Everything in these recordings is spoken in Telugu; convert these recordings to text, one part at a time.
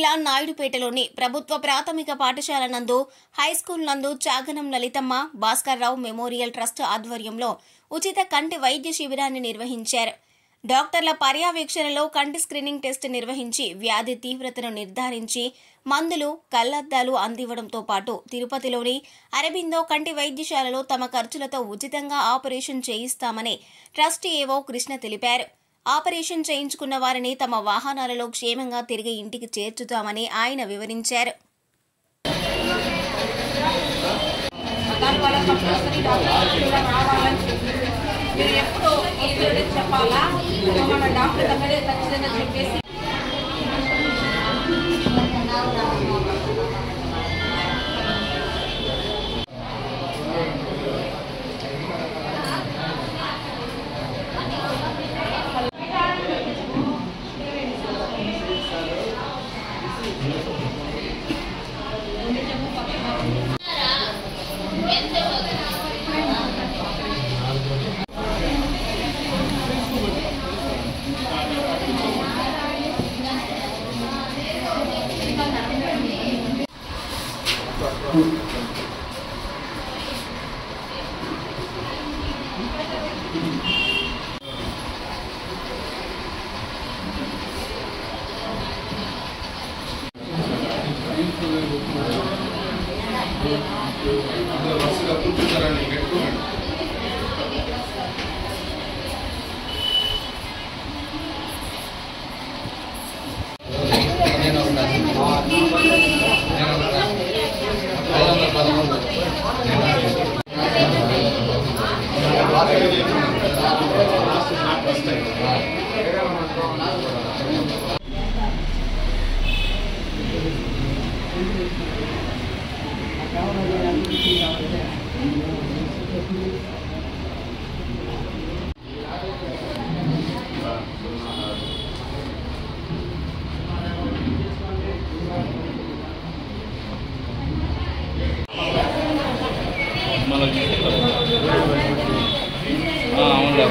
జిల్లా నాయుడుపేటలోని ప్రభుత్వ ప్రాథమిక పాఠశాల నందు హైస్కూల్ నందు చాగనం లలితమ్మ భాస్కర్రావు మెమోరియల్ ట్రస్ట్ ఆధ్వర్యంలో ఉచిత కంటి వైద్య శిబిరాన్ని నిర్వహించారు. డాక్టర్ల పర్యవేక్షణలో కంటి స్క్రీనింగ్ టెస్ట్ నిర్వహించి వ్యాధి తీవ్రతను నిర్ధారించి మందులు, కళ్లద్దాలు అందివ్వడంతో పాటు తిరుపతిలోని అరబిందో కంటి వైద్యశాలలో తమ ఖర్చులతో ఉచితంగా ఆపరేషన్ చేయిస్తామని ట్రస్ట్ ఏవో కృష్ణ తెలిపారు. ఆపరేషన్ చేయించుకున్న వారిని తమ వాహనాలలో క్షేమంగా తిరిగి ఇంటికి చేర్చుతామని ఆయన వివరించారు.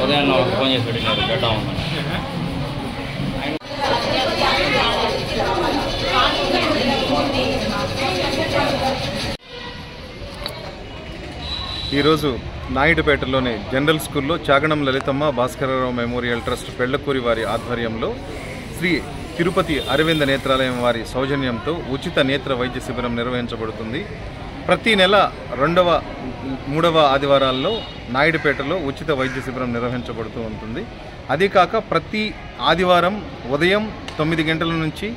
ఉదయం ఫోన్ చేసి పెట్టినారు గడ్డ ఉందని. ఈరోజు నాయుడుపేటలోని జనరల్ స్కూల్లో చాగనం లలితమ్మ భాస్కరరావు మెమోరియల్ ట్రస్ట్ పెళ్లకూరి వారి ఆధ్వర్యంలో శ్రీ తిరుపతి అరవింద నేత్రాలయం వారి సౌజన్యంతో ఉచిత నేత్ర వైద్య శిబిరం నిర్వహించబడుతుంది. ప్రతి నెల 2వ, 3వ ఆదివారాల్లో నాయుడుపేటలో ఉచిత వైద్య శిబిరం నిర్వహించబడుతూ ఉంటుంది. అదే కాక ప్రతి ఆదివారం ఉదయం 9 గంటల నుంచి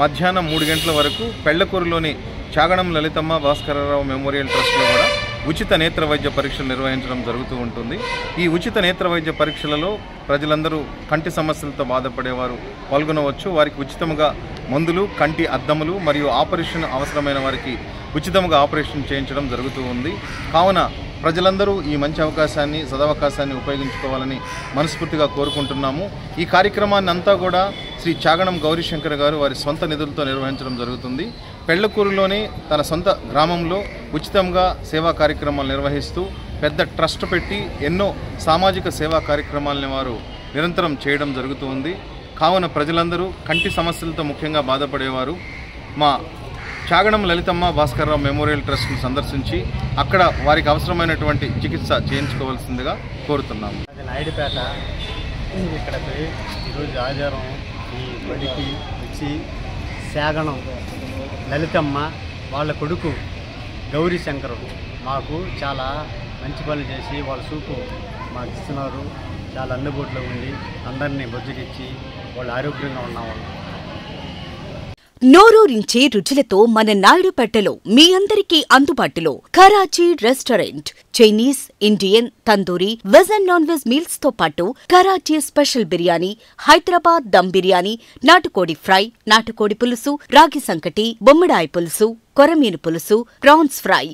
మధ్యాహ్నం 3 గంటల వరకు పెళ్లకూరులోని చాగనం లలితమ్మ భాస్కరరావు మెమోరియల్ ట్రస్ట్లో కూడా ఉచిత నేత్ర వైద్య పరీక్షలు నిర్వహించడం జరుగుతూ ఉంటుంది. ఈ ఉచిత నేత్ర వైద్య పరీక్షలలో ప్రజలందరూ కంటి సమస్యలతో బాధపడేవారు పాల్గొనవచ్చు. వారికి ఉచితంగా మందులు, కంటి అద్దములు మరియు ఆపరేషన్ అవసరమైన వారికి ఉచితంగా ఆపరేషన్ చేయించడం జరుగుతూ ఉంది. కావున ప్రజలందరూ ఈ మంచి అవకాశాన్ని, సదవకాశాన్ని ఉపయోగించుకోవాలని మనస్ఫూర్తిగా కోరుకుంటున్నాము. ఈ కార్యక్రమాన్ని అంతా కూడా శ్రీ చాగనం గౌరీశంకర్ గారు వారి సొంత నిధులతో నిర్వహించడం జరుగుతుంది. పెళ్లకూరులోనే తన సొంత గ్రామంలో ఉచితంగా సేవా కార్యక్రమాలు నిర్వహిస్తూ పెద్ద ట్రస్ట్ పెట్టి ఎన్నో సామాజిక సేవా కార్యక్రమాలని వారు నిరంతరం చేయడం జరుగుతూ ఉంది. కావున ప్రజలందరూ కంటి సమస్యలతో ముఖ్యంగా బాధపడేవారు మా చాగనం లలితమ్మ భాస్కరరావు మెమోరియల్ ట్రస్ట్ను సందర్శించి అక్కడ వారికి అవసరమైనటువంటి చికిత్స చేయించుకోవాల్సిందిగా కోరుతున్నాము. నాయుడుపేట ఇక్కడికి ఈరోజు ఆదివారం ఈ బడికి వచ్చి చాగనం లలితమ్మ వాళ్ళ కొడుకు గౌరీశంకరు మాకు చాలా మంచి పనులు చేసి వాళ్ళ చూపు మాకు ఇస్తున్నారు. చాలా అందుబాటులో ఉండి అందరినీ బొజ్జుకిచ్చి వాళ్ళు ఆరోగ్యంగా ఉన్నాము. నోరూరించే రుచులతో మన నాయుడుపేటలో మీ అందరికీ అందుబాటులో Karachi restaurant. Chinese, Indian, tandoori, veg and non veg meals తో పాటు కరాచీ స్పెషల్ బిర్యానీ, హైదరాబాద్ దమ్ బిర్యానీ, నాటుకోడి ఫ్రై, నాటుకోడి పులుసు, రాగి సంకటి, బొమ్మిడాయి పులుసు, కొరమీను పులుసు, ప్రాన్స్ ఫ్రై,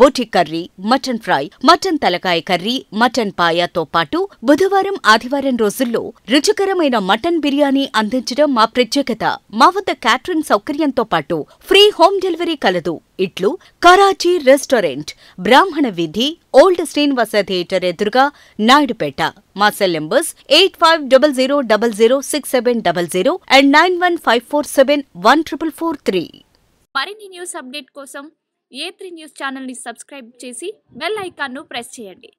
బోటి కర్రీ, మటన్ ఫ్రై, మటన్ తలకాయ కర్రీ, మటన్ పాయాతో పాటు బుధవారం, ఆదివారం రోజుల్లో రుచికరమైన మటన్ బిర్యానీ అందించడం మా ప్రత్యేకత. మా వద్ద క్యాటరింగ్ సౌకర్యంతో పాటు ఫ్రీ హోమ్ డెలివరీ కలదు. ఇట్లు కరాచీ రెస్టారెంట్, బ్రాహ్మణ వీధి, ఓల్డ్ శ్రీనివాస థియేటర్ ఎదురుగా, నాయుడుపేట. మా సెల్ నంబర్స్ 8500006700 and 9154714443. మరిన్ని న్యూస్ అప్డేట్ కోసం A3 న్యూస్ ఛానల్ ని సబ్స్క్రైబ్ చేసి బెల్ ఐకాన్ ను ప్రెస్ చేయండి.